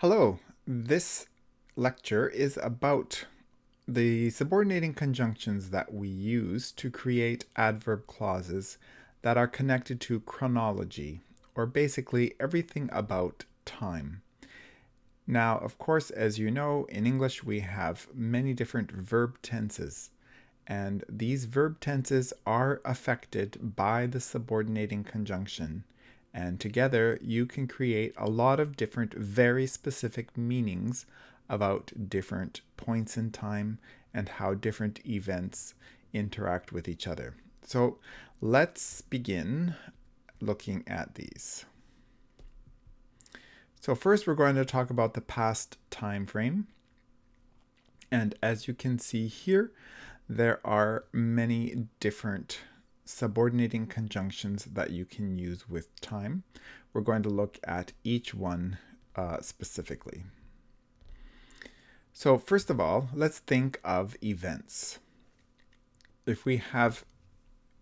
Hello, this lecture is about the subordinating conjunctions that we use to create adverb clauses that are connected to chronology, or basically everything about time. Now, of course, as you know, in English we have many different verb tenses, and these verb tenses are affected by the subordinating conjunction. And together you can create a lot of different, very specific meanings about different points in time and how different events interact with each other. So let's begin looking at these. So first we're going to talk about the past time frame. And as you can see here, there are many different subordinating conjunctions that you can use with time. We're going to look at each one specifically. So first of all, let's think of events. If we have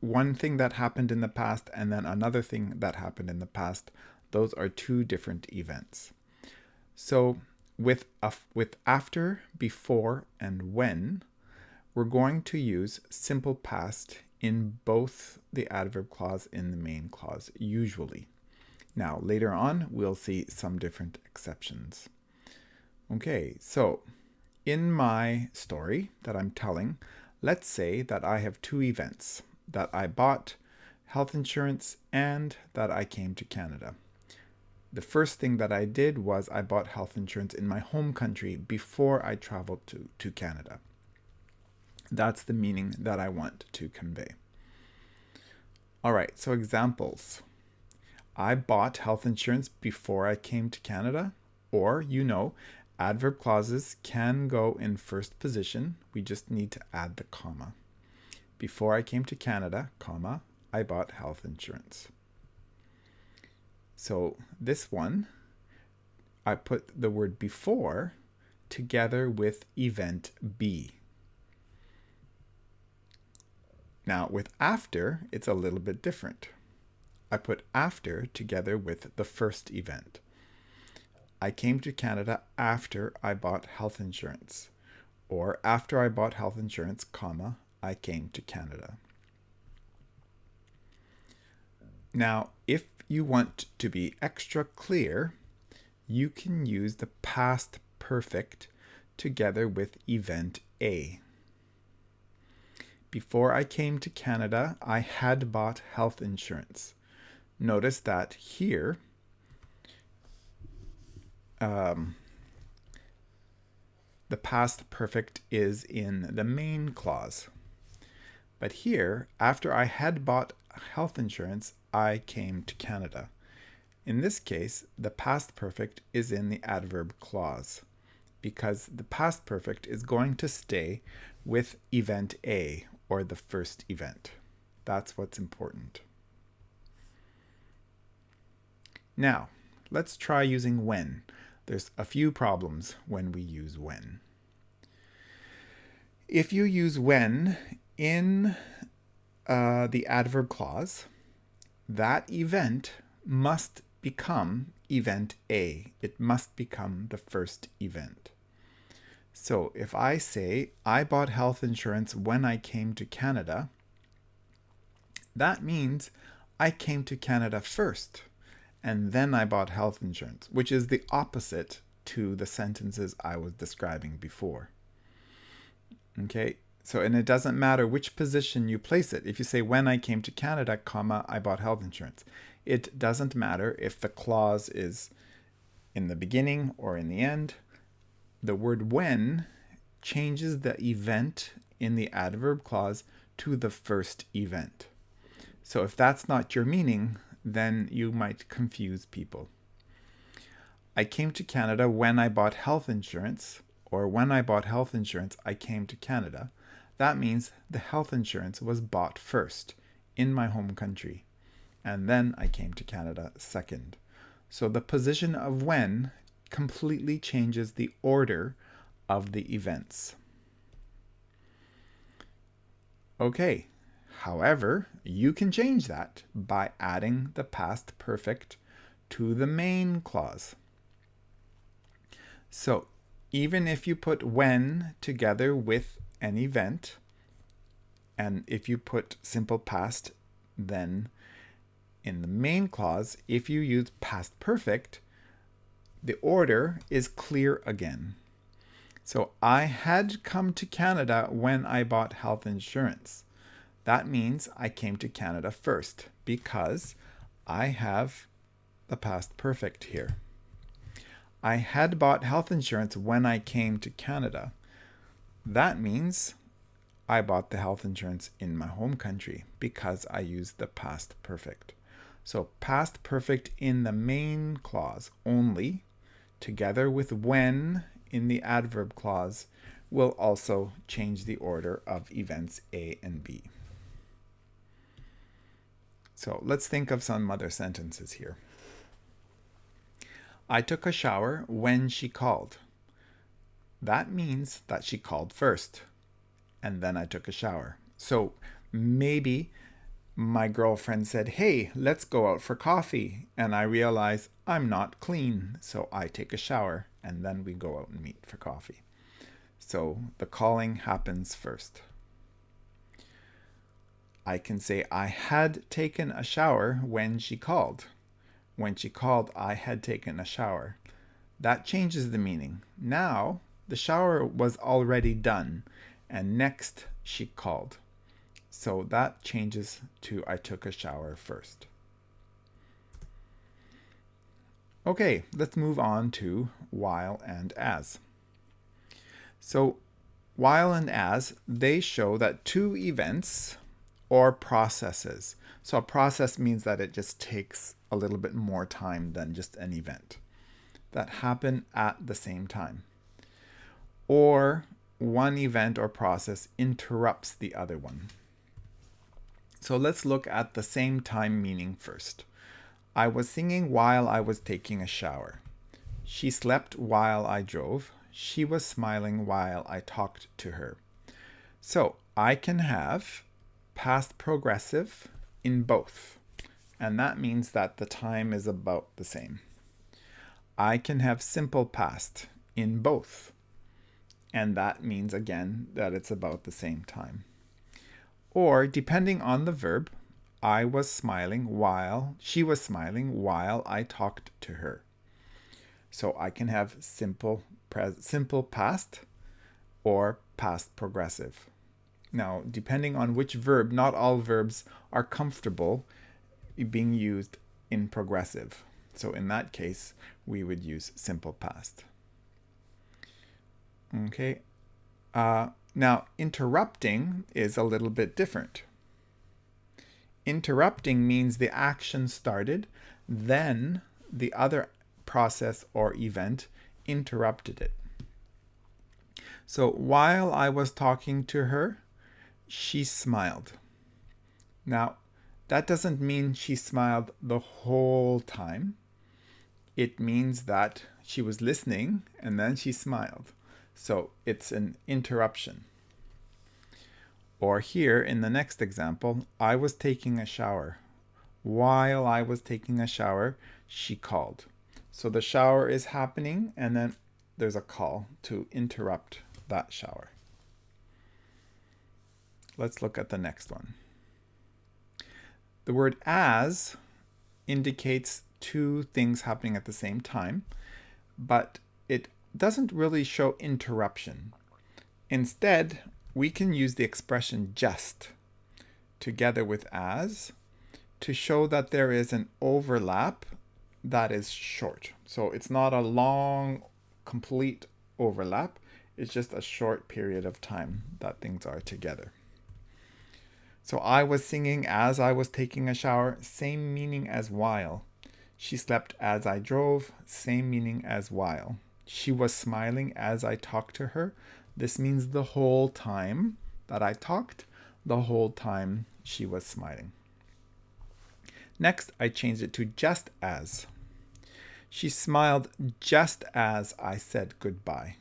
one thing that happened in the past and then another thing that happened in the past, those are two different events. So with after, before, and when, we're going to use simple past in both the adverb clause and the main clause, usually. Now, later on, we'll see some different exceptions. Okay, so in my story that I'm telling, let's say that I have two events, that I bought health insurance and that I came to Canada. The first thing that I did was I bought health insurance in my home country before I traveled to Canada. That's the meaning that I want to convey. All right, so examples. I bought health insurance before I came to Canada, or, adverb clauses can go in first position. We just need to add the comma. Before I came to Canada, comma, I bought health insurance. So this one, I put the word before together with event B. Now, with after, it's a little bit different. I put after together with the first event. I came to Canada after I bought health insurance, or after I bought health insurance, comma, I came to Canada. Now, if you want to be extra clear, you can use the past perfect together with event A. Before I came to Canada, I had bought health insurance. Notice that here, the past perfect is in the main clause. But here, after I had bought health insurance, I came to Canada. In this case, the past perfect is in the adverb clause because the past perfect is going to stay with event A, or the first event. That's what's important. Now, let's try using when. There's a few problems when we use when. If you use when in the adverb clause, that event must become event A. It must become the first event. So if I say, I bought health insurance when I came to Canada, that means I came to Canada first, and then I bought health insurance, which is the opposite to the sentences I was describing before. Okay, so, and it doesn't matter which position you place it. If you say, when I came to Canada, comma, I bought health insurance, it doesn't matter if the clause is in the beginning or in the end. The word when changes the event in the adverb clause to the first event. So if that's not your meaning, then you might confuse people. I came to Canada when I bought health insurance, or when I bought health insurance, I came to Canada. That means the health insurance was bought first in my home country, and then I came to Canada second. So the position of when completely changes the order of the events. Okay, however, you can change that by adding the past perfect to the main clause. So even if you put when together with an event, and if you put simple past, then in the main clause, if you use past perfect, the order is clear again. So I had come to Canada when I bought health insurance. That means I came to Canada first because I have the past perfect here. I had bought health insurance when I came to Canada. That means I bought the health insurance in my home country because I used the past perfect. So past perfect in the main clause only, together with when in the adverb clause, will also change the order of events A and B. So let's think of some other sentences here. I took a shower when she called. That means that she called first, and then I took a shower. So maybe my girlfriend said, hey, let's go out for coffee. And I realize I'm not clean, so I take a shower, and then we go out and meet for coffee. So the calling happens first. I can say I had taken a shower when she called. When she called, I had taken a shower. That changes the meaning. Now, the shower was already done, and next she called. So that changes to I took a shower first. Okay, let's move on to while and as. So while and as, they show that two events or processes. So a process means that it just takes a little bit more time than just an event, that happen at the same time. Or one event or process interrupts the other one. So let's look at the same time meaning first. I was singing while I was taking a shower. She slept while I drove. She was smiling while I talked to her. So I can have past progressive in both, and that means that the time is about the same. I can have simple past in both, and that means again that it's about the same time. Or depending on the verb, I was smiling while she was smiling while I talked to her. So I can have simple past or past progressive. Now, depending on which verb, not all verbs are comfortable being used in progressive. So in that case, we would use simple past. Okay. Now, interrupting is a little bit different. Interrupting means the action started, then the other process or event interrupted it. So while I was talking to her, she smiled. Now, that doesn't mean she smiled the whole time. It means that she was listening and then she smiled. So it's an interruption. Or here in the next example, I was taking a shower. While I was taking a shower, she called. So the shower is happening and then there's a call to interrupt that shower. Let's look at the next one. The word as indicates two things happening at the same time, but it doesn't really show interruption. Instead, we can use the expression just together with as to show that there is an overlap that is short. So it's not a long, complete overlap. It's just a short period of time that things are together. So I was singing as I was taking a shower, same meaning as while. She slept as I drove, same meaning as while. She was smiling as I talked to her. This means the whole time that I talked, the whole time she was smiling. Next, I changed it to just as. She smiled just as I said goodbye.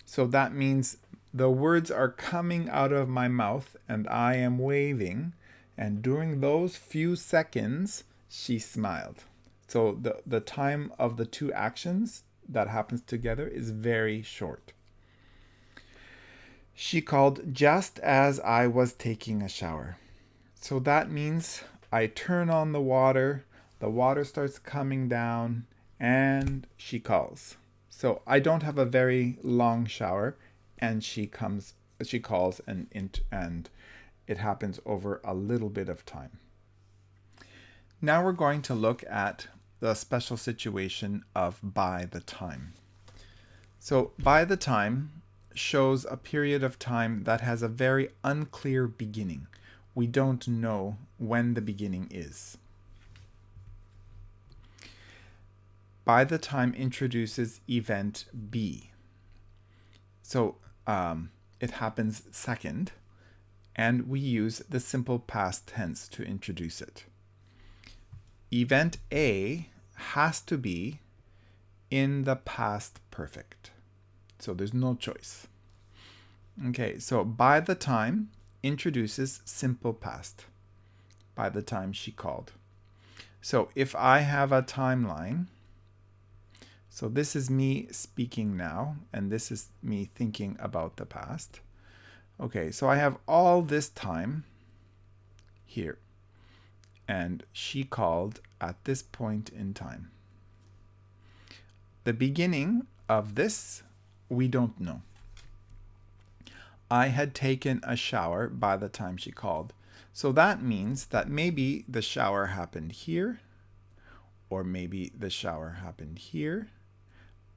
So that means the words are coming out of my mouth and I am waving, and during those few seconds, she smiled. So the time of the two actions, that happens together is very short. She called just as I was taking a shower. So that means I turn on the water starts coming down, and she calls. So I don't have a very long shower, and she calls, and it happens over a little bit of time. Now we're going to look at the special situation of by the time. So by the time shows a period of time that has a very unclear beginning. We don't know when the beginning is. By the time introduces event B. So it happens second, and we use the simple past tense to introduce it. Event A has to be in the past perfect. So there's no choice. Okay, so by the time introduces simple past. By the time she called. So if I have a timeline, so this is me speaking now, and this is me thinking about the past. Okay, so I have all this time here, and she called at this point in time. The beginning of this, we don't know. I had taken a shower by the time she called. So that means that maybe the shower happened here, or maybe the shower happened here,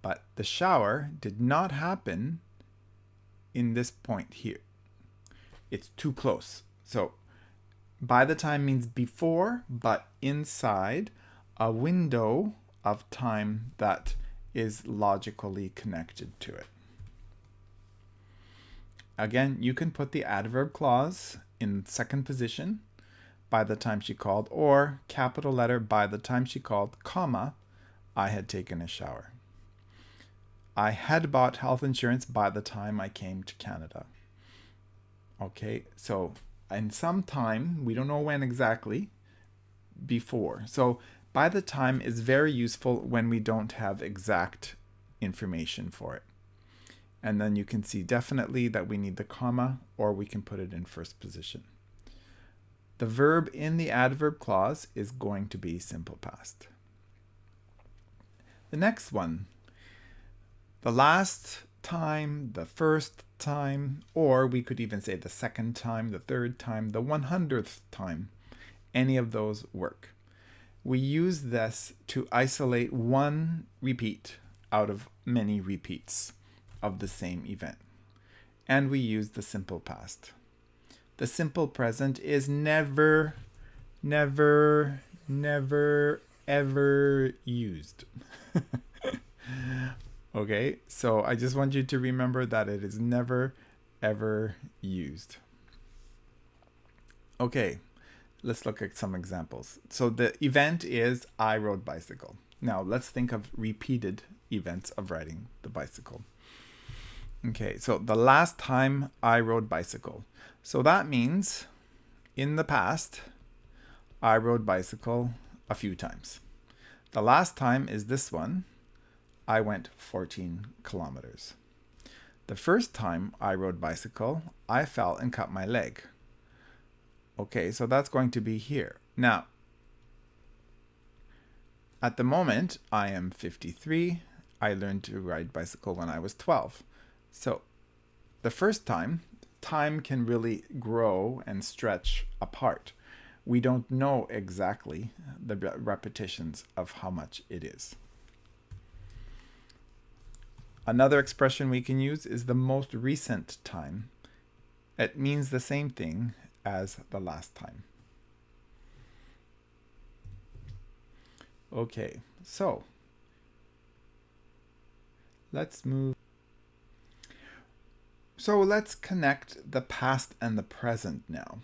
but the shower did not happen in this point here. It's too close. So by the time means before, but inside a window of time that is logically connected to it. Again, you can put the adverb clause in second position, by the time she called, or capital letter by the time she called, comma, I had taken a shower. I had bought health insurance by the time I came to Canada. Okay, so in some time, we don't know when exactly, before. So by the time is very useful when we don't have exact information for it. And then you can see definitely that we need the comma, or we can put it in first position. The verb in the adverb clause is going to be simple past. The next one, the last time, the first time, or we could even say the second time, the third time, the 100th time. Any of those work. We use this to isolate one repeat out of many repeats of the same event. And we use the simple past. The simple present is never, never, never, ever used. Okay, so I just want you to remember that it is never, ever used. Okay, let's look at some examples. So the event is I rode bicycle. Now let's think of repeated events of riding the bicycle. Okay, so the last time I rode bicycle. So that means in the past, I rode bicycle a few times. The last time is this one. I went 14 kilometers. The first time I rode bicycle, I fell and cut my leg. Okay, so that's going to be here. Now, at the moment, I am 53. I learned to ride bicycle when I was 12. So the first time can really grow and stretch apart. We don't know exactly the repetitions of how much it is. Another expression we can use is the most recent time. It means the same thing as the last time. Okay, so let's move. So let's connect the past and the present now.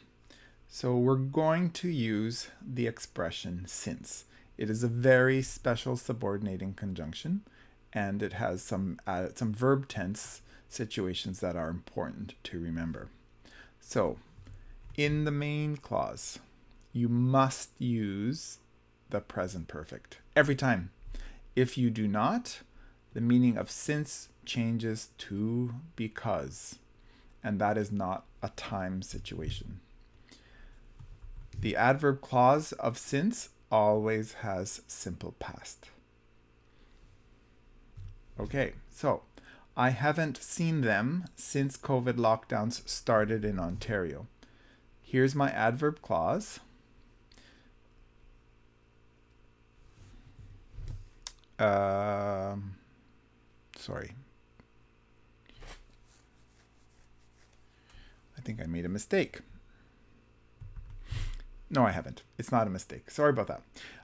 So we're going to use the expression since. It is a very special subordinating conjunction, and it has some verb tense situations that are important to remember. So in the main clause, you must use the present perfect every time. If you do not, the meaning of since changes to because, and that is not a time situation. The adverb clause of since always has simple past. Okay, so I haven't seen them since COVID lockdowns started in Ontario. Here's my adverb clause. Sorry. I think I made a mistake. No, I haven't. It's not a mistake. Sorry about that.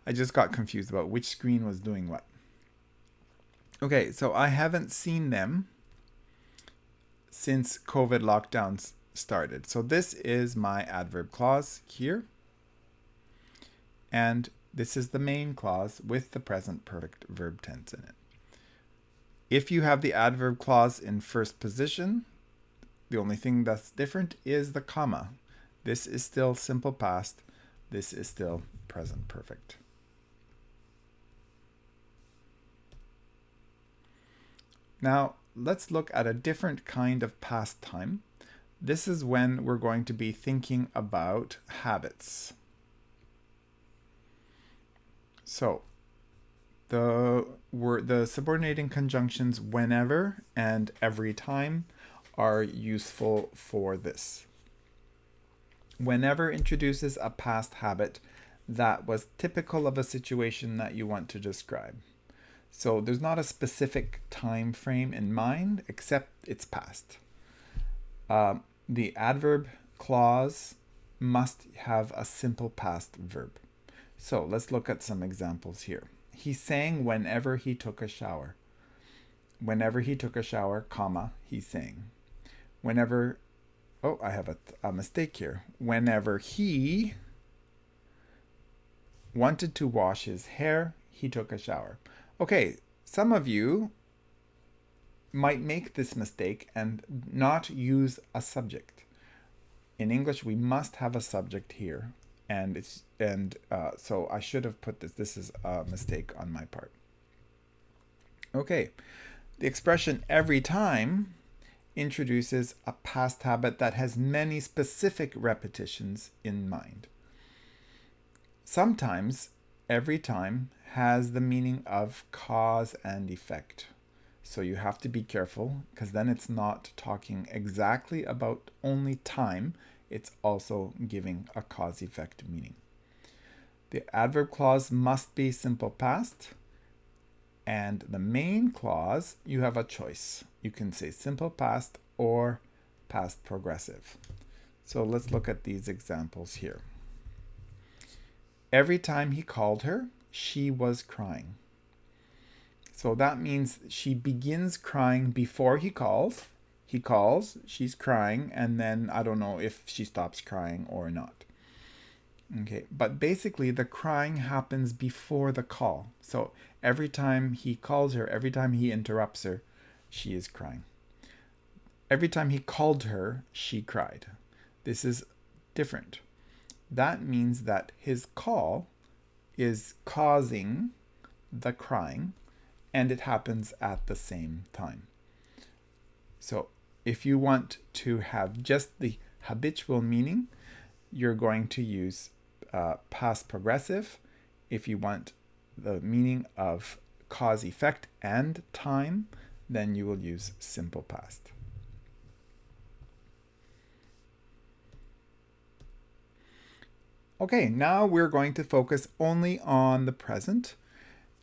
I just got confused about which screen was doing what. Okay, so I haven't seen them since COVID lockdowns started. So this is my adverb clause here. And this is the main clause with the present perfect verb tense in it. If you have the adverb clause in first position, the only thing that's different is the comma. This is still simple past. This is still present perfect. Now, let's look at a different kind of past time. This is when we're going to be thinking about habits. So, the subordinating conjunctions whenever and every time are useful for this. Whenever introduces a past habit that was typical of a situation that you want to describe. So there's not a specific time frame in mind, except it's past. The adverb clause must have a simple past verb. So let's look at some examples here. He sang whenever he took a shower. Whenever he took a shower, comma, he sang. Whenever, oh, I have a mistake here. Whenever he wanted to wash his hair, he took a shower. Okay, some of you might make this mistake and not use a subject. In English, we must have a subject here. So I should have put this. This is a mistake on my part. Okay, the expression every time introduces a past habit that has many specific repetitions in mind. Sometimes every time has the meaning of cause and effect. So you have to be careful, because then it's not talking exactly about only time. It's also giving a cause-effect meaning. The adverb clause must be simple past. And the main clause, you have a choice. You can say simple past or past progressive. So let's look at these examples here. Every time he called her, she was crying. So that means she begins crying before he calls. He calls, she's crying, and then I don't know if she stops crying or not. Okay, but basically the crying happens before the call. So every time he calls her, every time he interrupts her, she is crying. Every time he called her, she cried. This is different. That means that his call is causing the crying, and it happens at the same time. So if you want to have just the habitual meaning, you're going to use past progressive. If you want the meaning of cause, effect, and time, then you will use simple past. Okay, now we're going to focus only on the present.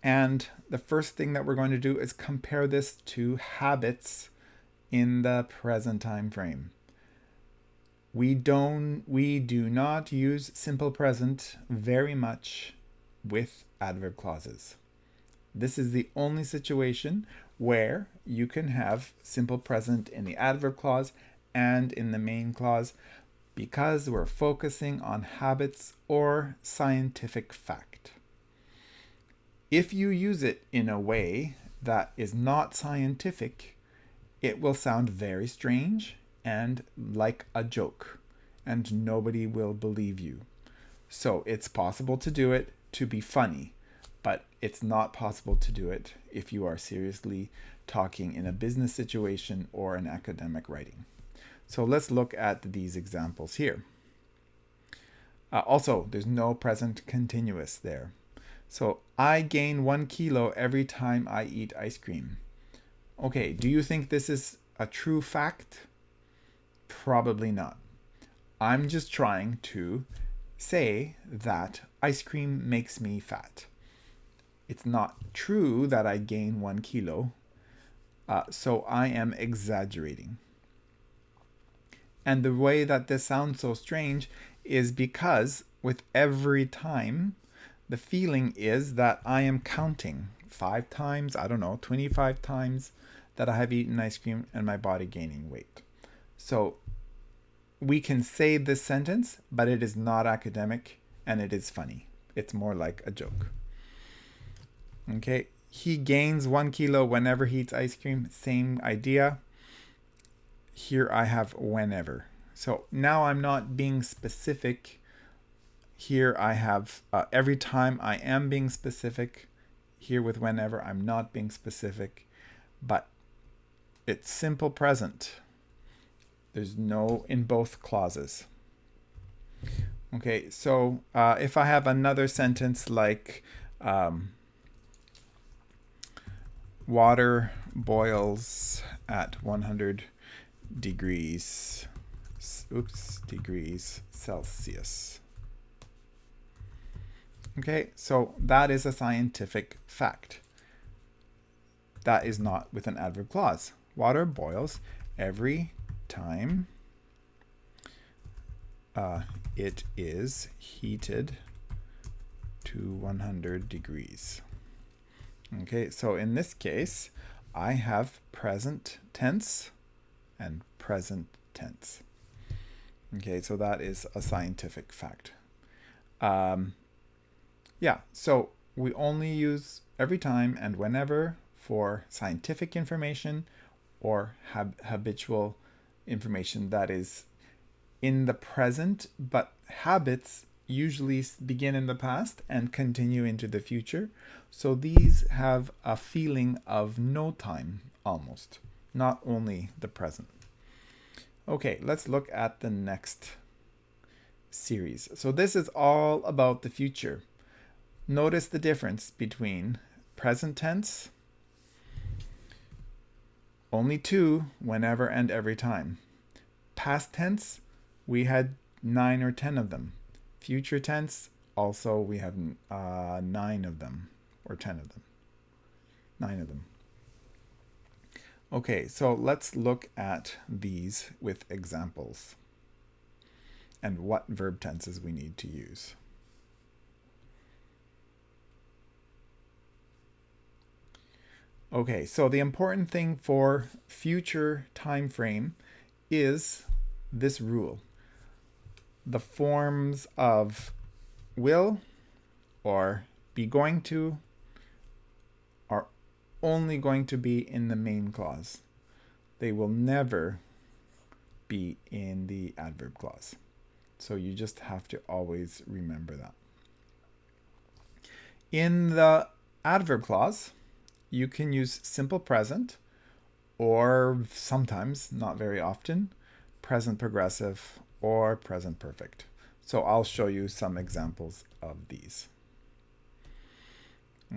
And the first thing that we're going to do is compare this to habits in the present time frame. We do not use simple present very much with adverb clauses. This is the only situation where you can have simple present in the adverb clause and in the main clause, because we're focusing on habits or scientific fact. If you use it in a way that is not scientific, it will sound very strange and like a joke, and nobody will believe you. So it's possible to do it to be funny, but it's not possible to do it if you are seriously talking in a business situation or an academic writing. So let's look at these examples here. Also, there's no present continuous there. So I gain 1 kilo every time I eat ice cream. Okay, do you think this is a true fact? Probably not. I'm just trying to say that ice cream makes me fat. It's not true that I gain 1 kilo, so I am exaggerating. And the way that this sounds so strange is because with every time, the feeling is that I am counting 5 times, 25 times that I have eaten ice cream and my body gaining weight. So we can say this sentence, but it is not academic and it is funny. It's more like a joke. Okay, he gains 1 kilo whenever he eats ice cream. Same idea. Here I have whenever. So now I'm not being specific. Here I have every time I am being specific. Here with whenever I'm not being specific, but it's simple present. There's no in both clauses. Okay, so if I have another sentence like water boils at 100 degrees Celsius. Okay, so that is a scientific fact. That is not with an adverb clause. Water boils every time it is heated to 100 degrees. Okay, so in this case, I have present tense and present tense. Okay, so that is a scientific fact. Yeah, so we only use every time and whenever for scientific information or habitual information that is in the present, but habits usually begin in the past and continue into the future. So these have a feeling of no time almost, not only the present. Okay, let's look at the next series. So this is all about the future. Notice the difference between present tense, only 2, whenever and every time. Past tense, we had 9 or 10 of them. Future tense, also we have 9 of them, or 10 of them. 9 of them. Okay, so let's look at these with examples and what verb tenses we need to use. Okay, so the important thing for future time frame is this rule. The forms of will or be going to are only going to be in the main clause. They will never be in the adverb clause. So you just have to always remember that. In the adverb clause, you can use simple present or sometimes, not very often, present progressive or present perfect. So I'll show you some examples of these.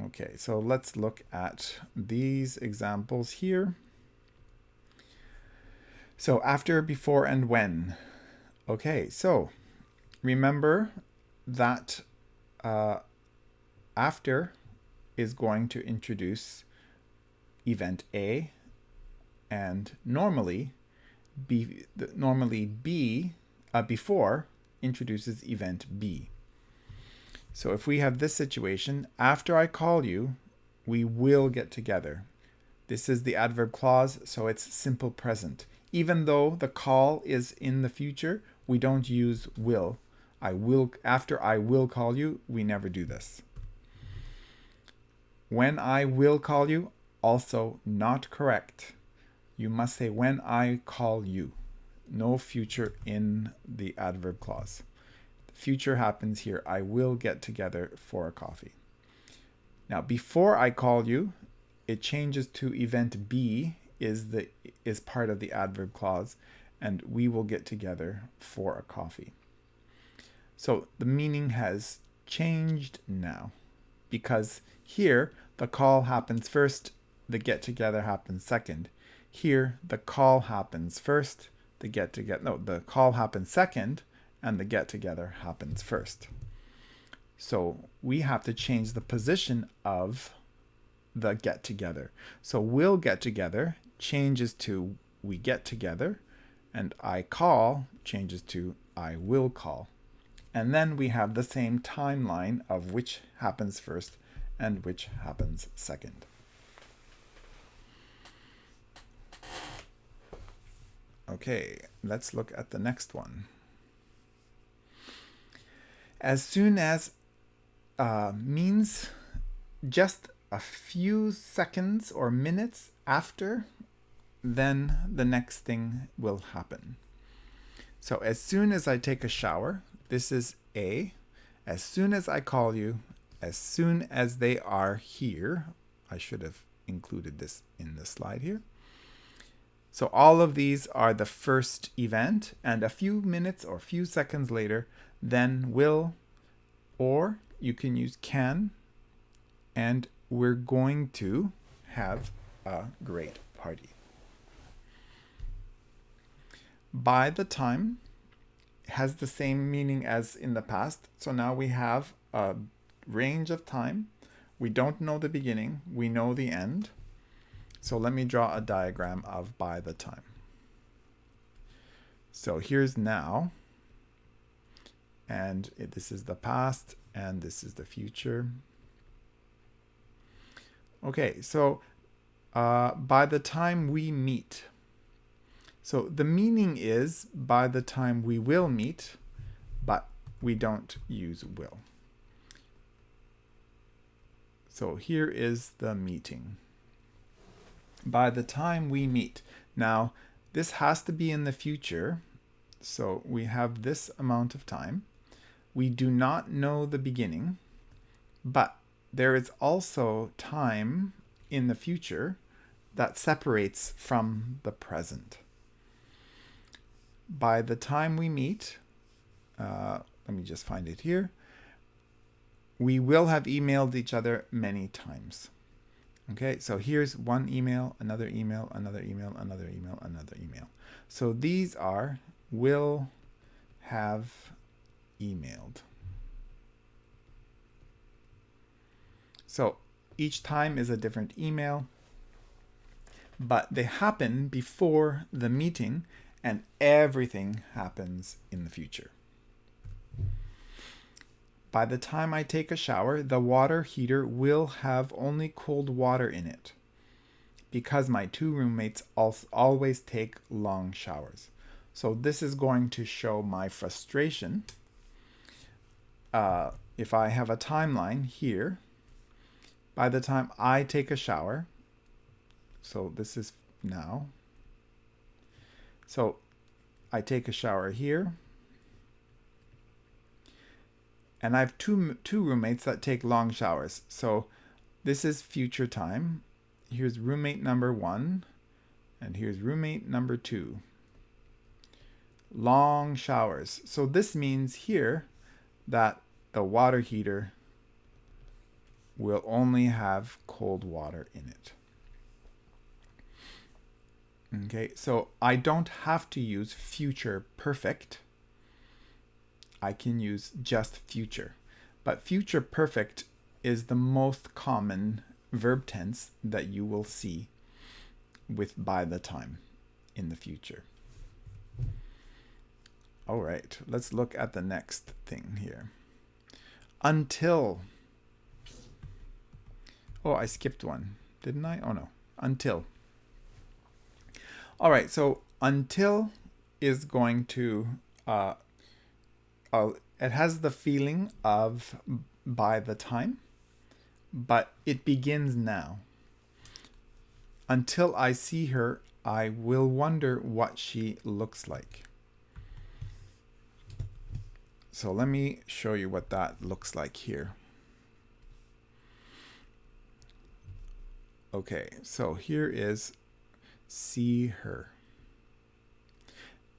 Okay, so let's look at these examples here. So after, before, and when. Okay, so remember that after is going to introduce event A, and normally before introduces event B. So if we have this situation, after I call you, we will get together. This is the adverb clause, so it's simple present. Even though the call is in the future, we don't use will. After I will call you, we never do this. When I will call you, also not correct. You must say when I call you. No future in the adverb clause. The future happens here. I will get together for a coffee. Now, before I call you, it changes to event B is part of the adverb clause, and we will get together for a coffee. So the meaning has changed now, because here the call happens first, the get together happens second. Here the call happens first, the call happens second, and the get together happens first. So we have to change the position of the get together. So we'll get together changes to we get together, and I call changes to I will call. And then we have the same timeline of which happens first and which happens second. Okay, let's look at the next one. As soon as means just a few seconds or minutes after, then the next thing will happen. So as soon as I take a shower, this is A. As soon as I call you, as soon as they are here, I should have included this in the slide here. So all of these are the first event, and a few minutes or few seconds later, then will, or you can use can, and we're going to have a great party. By the time has the same meaning as in the past. So now we have a range of time. We don't know the beginning, we know the end. So let me draw a diagram of by the time. So here's now, and this is the past, and this is the future. Okay, so by the time we meet. So the meaning is by the time we will meet, but we don't use will. So here is the meeting. By the time we meet. Now, this has to be in the future, so we have this amount of time. We do not know the beginning, but there is also time in the future that separates from the present. By the time we meet, let me just find it here, we will have emailed each other many times. Okay, so here's one email, another email, another email, another email, another email. So these are will have emailed. So each time is a different email, but they happen before the meeting, and everything happens in the future. By the time I take a shower, the water heater will have only cold water in it, because my two roommates always take long showers. So this is going to show my frustration. If I have a timeline here, by the time I take a shower, so this is now. So I take a shower here, and I have two roommates that take long showers. So this is future time. Here's roommate number 1, and here's roommate number 2. Long showers. So this means here that the water heater will only have cold water in it. Okay, so I don't have to use future perfect. I can use just future. But future perfect is the most common verb tense that you will see with by the time in the future. All right, let's look at the next thing here. Until. Oh, I skipped one, didn't I? Oh no, until. All right, so until is going to, it has the feeling of by the time, but it begins now. Until I see her, I will wonder what she looks like. So let me show you what that looks like here. Okay, so here is see her.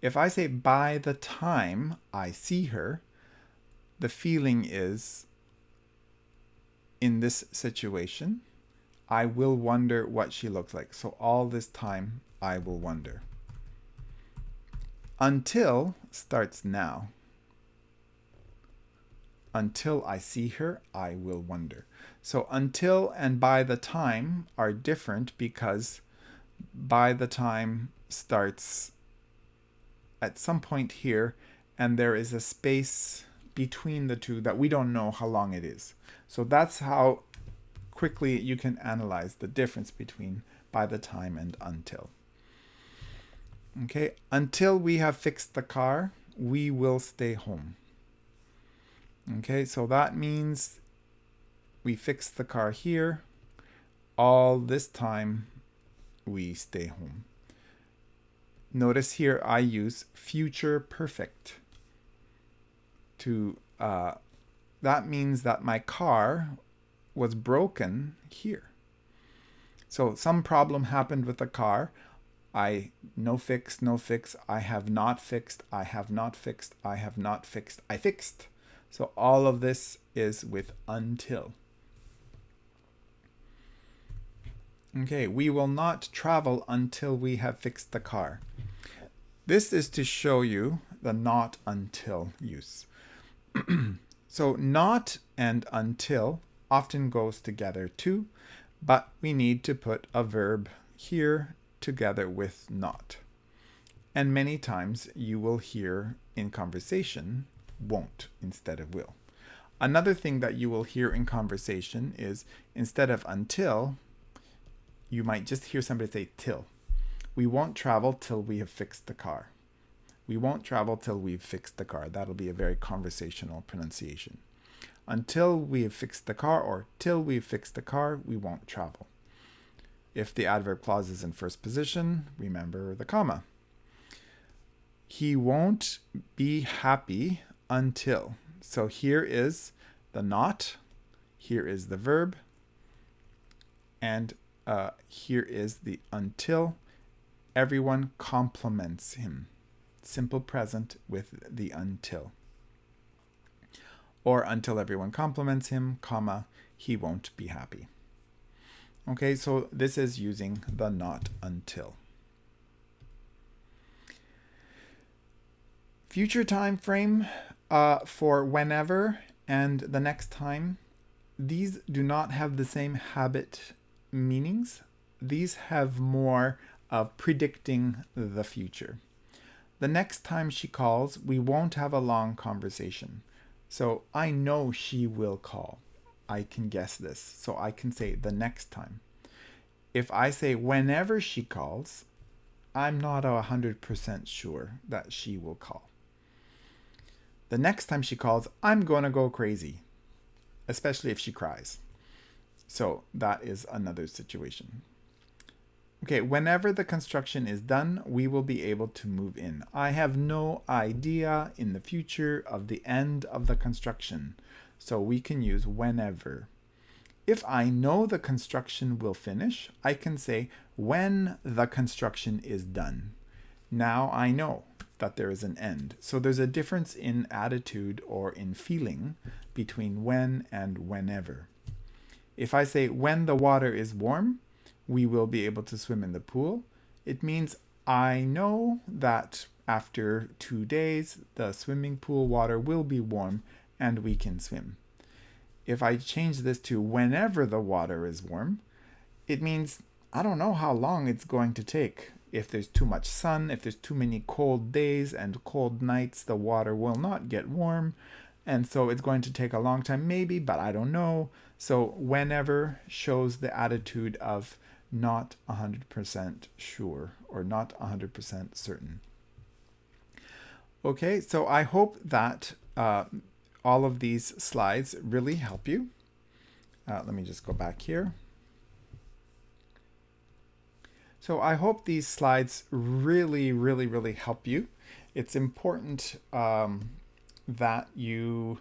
If I say by the time I see her, the feeling is, in this situation, I will wonder what she looks like. So all this time, I will wonder. Until starts now. Until I see her, I will wonder. So until and by the time are different because by the time starts at some point here, and there is a space between the two that we don't know how long it is. So that's how quickly you can analyze the difference between by the time and until. Okay, until we have fixed the car, we will stay home. Okay, so that means we fix the car here. All this time, we stay home. Notice here I use future perfect to, that means that my car was broken here. So some problem happened with the car. No fix, I have not fixed, I have not fixed, I have not fixed, I fixed. So all of this is with until. Okay, we will not travel until we have fixed the car. This is to show you the not until use. So not and until often goes together too, but we need to put a verb here together with not. And many times you will hear in conversation won't instead of will. Another thing that you will hear in conversation is instead of until, you might just hear somebody say till. We won't travel till we have fixed the car. We won't travel till we've fixed the car. That'll be a very conversational pronunciation. Until we have fixed the car or till we've fixed the car, we won't travel. If the adverb clause is in first position, remember the comma. He won't be happy until. So here is the not, here is the verb, and here is the until. Everyone compliments him. Simple present with the until. Or until everyone compliments him, comma, he won't be happy. Okay, so this is using the not until. Future time frame for whenever and the next time. These do not have the same habit meanings. These have more of predicting the future. The next time she calls, we won't have a long conversation. So I know she will call. I can guess this. So I can say the next time. If I say whenever she calls, I'm not 100% sure that she will call. The next time she calls, I'm going to go crazy, especially if she cries. So that is another situation. Okay, whenever the construction is done, we will be able to move in. I have no idea in the future of the end of the construction, so we can use whenever. If I know the construction will finish, I can say when the construction is done. Now I know that there is an end. So there's a difference in attitude or in feeling between when and whenever. If I say when the water is warm, we will be able to swim in the pool. It means I know that after 2 days, the swimming pool water will be warm and we can swim. If I change this to whenever the water is warm, it means I don't know how long it's going to take. If there's too much sun, if there's too many cold days and cold nights, the water will not get warm. And so it's going to take a long time maybe, but I don't know. So whenever shows the attitude of not 100% sure or not 100% certain. Okay, so I hope that all of these slides really help you. Let me just go back here. So I hope these slides really help you. It's important that you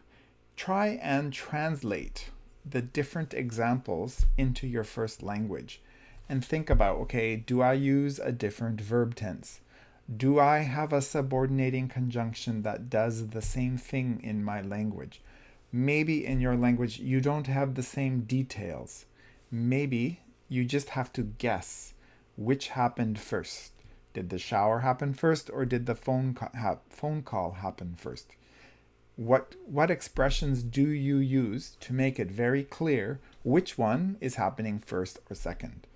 try and translate the different examples into your first language. and think about, okay, do I use a different verb tense? Do I have a subordinating conjunction that does the same thing in my language? Maybe in your language you don't have the same details. Maybe you just have to guess which happened first. Did the shower happen first, or did the phone call happen first? What expressions do you use to make it very clear which one is happening first or second?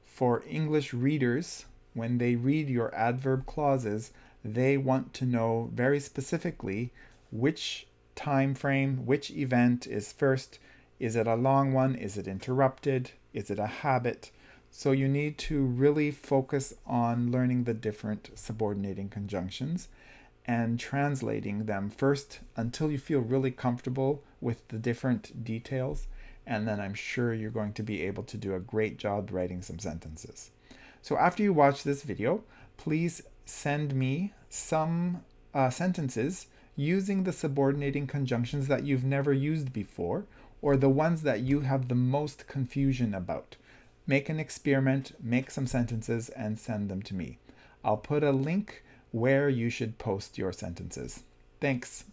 For English readers, when they read your adverb clauses, they want to know very specifically which time frame, which event is first. Is it a long one? Is it interrupted? Is it a habit? So you need to really focus on learning the different subordinating conjunctions and translating them first until you feel really comfortable with the different details. And then I'm sure you're going to be able to do a great job writing some sentences. So after you watch this video, please send me some sentences using the subordinating conjunctions that you've never used before, or the ones that you have the most confusion about. Make an experiment, make some sentences, and send them to me. I'll put a link where you should post your sentences. Thanks.